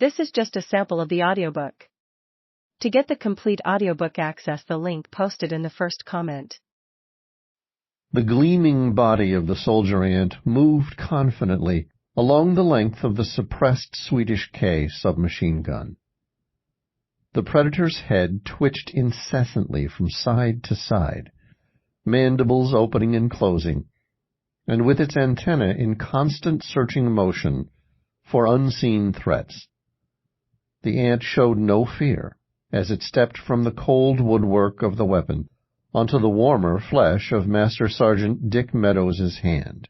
This is just a sample of the audiobook. To get the complete audiobook, access the link posted in the first comment. The gleaming body of the soldier ant moved confidently along the length of the suppressed Swedish K submachine gun. The predator's head twitched incessantly from side to side, mandibles opening and closing, and with its antenna in constant searching motion for unseen threats. The ant showed no fear as it stepped from the cold woodwork of the weapon onto the warmer flesh of Master Sergeant Dick Meadows' hand.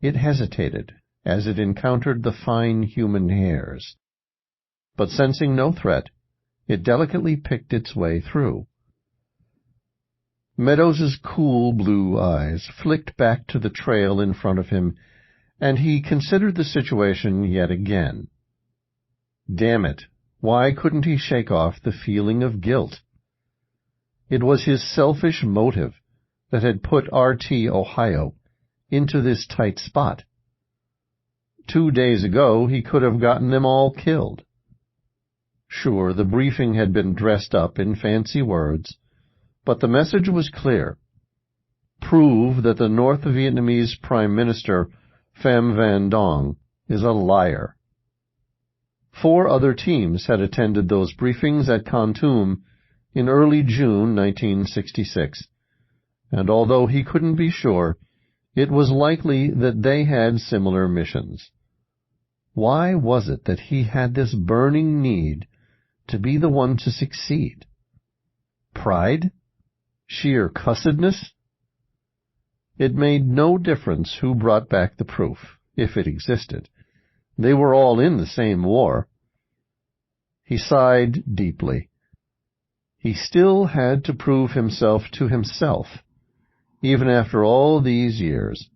It hesitated as it encountered the fine human hairs, but sensing no threat, it delicately picked its way through. Meadows's cool blue eyes flicked back to the trail in front of him, and he considered the situation yet again. Damn it, why couldn't he shake off the feeling of guilt? It was his selfish motive that had put R.T. Ohio into this tight spot. 2 days ago he could have gotten them all killed. Sure, the briefing had been dressed up in fancy words, but the message was clear. Prove that the North Vietnamese Prime Minister Pham Van Dong is a liar. 4 other teams had attended those briefings at Kontum in early June 1966, and although he couldn't be sure, it was likely that they had similar missions. Why was it that he had this burning need to be the one to succeed? Pride? Sheer cussedness? It made no difference who brought back the proof, if it existed. They were all in the same war. He sighed deeply. He still had to prove himself to himself, even after all these years.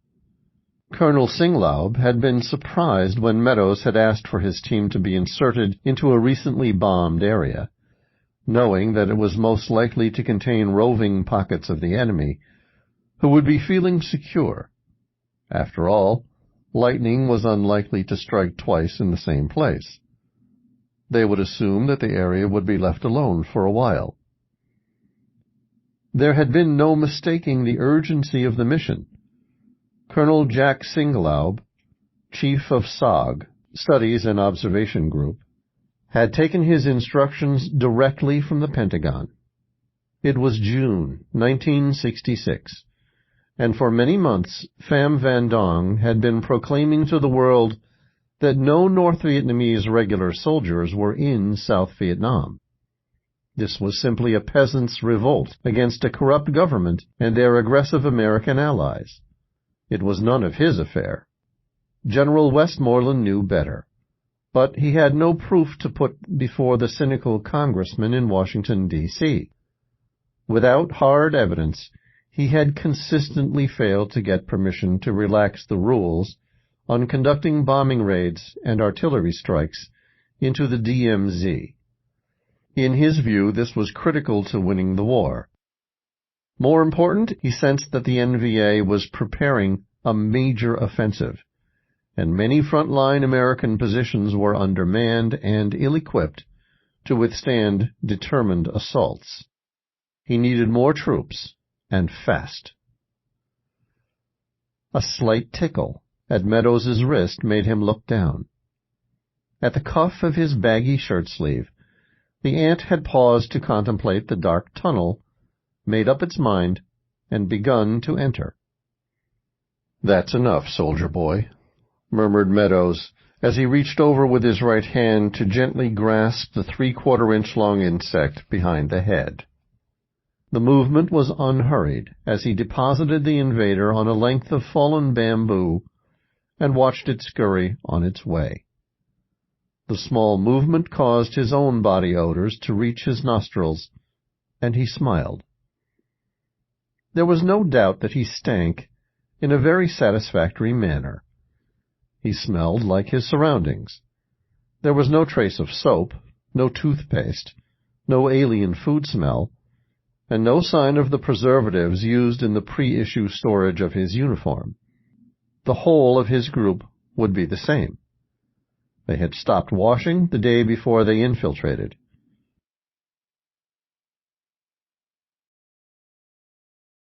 Colonel Singlaub had been surprised when Meadows had asked for his team to be inserted into a recently bombed area, knowing that it was most likely to contain roving pockets of the enemy, who would be feeling secure. After all, lightning was unlikely to strike twice in the same place. They would assume that the area would be left alone for a while. There had been no mistaking the urgency of the mission. Colonel Jack Singlaub, chief of SOG, Studies and Observation Group, had taken his instructions directly from the Pentagon. It was June 1966, and for many months Pham Van Dong had been proclaiming to the world that no North Vietnamese regular soldiers were in South Vietnam. This was simply a peasants' revolt against a corrupt government and their aggressive American allies. It was none of his affair. General Westmoreland knew better, but he had no proof to put before the cynical congressman in Washington, D.C. Without hard evidence, he had consistently failed to get permission to relax the rules on conducting bombing raids and artillery strikes into the DMZ. In his view, this was critical to winning the war. More important, he sensed that the NVA was preparing a major offensive, and many front-line American positions were undermanned and ill-equipped to withstand determined assaults. He needed more troops, and fast. A slight tickle at Meadows's wrist made him look down. At the cuff of his baggy shirt-sleeve, the ant had paused to contemplate the dark tunnel, made up its mind, and begun to enter. "That's enough, soldier boy," murmured Meadows, as he reached over with his right hand to gently grasp the 3/4-inch-long insect behind the head. The movement was unhurried as he deposited the invader on a length of fallen bamboo and watched it scurry on its way. The small movement caused his own body odors to reach his nostrils, and he smiled. There was no doubt that he stank in a very satisfactory manner. He smelled like his surroundings. There was no trace of soap, no toothpaste, no alien food smell, and no sign of the preservatives used in the pre-issue storage of his uniform. The whole of his group would be the same. They had stopped washing the day before they infiltrated.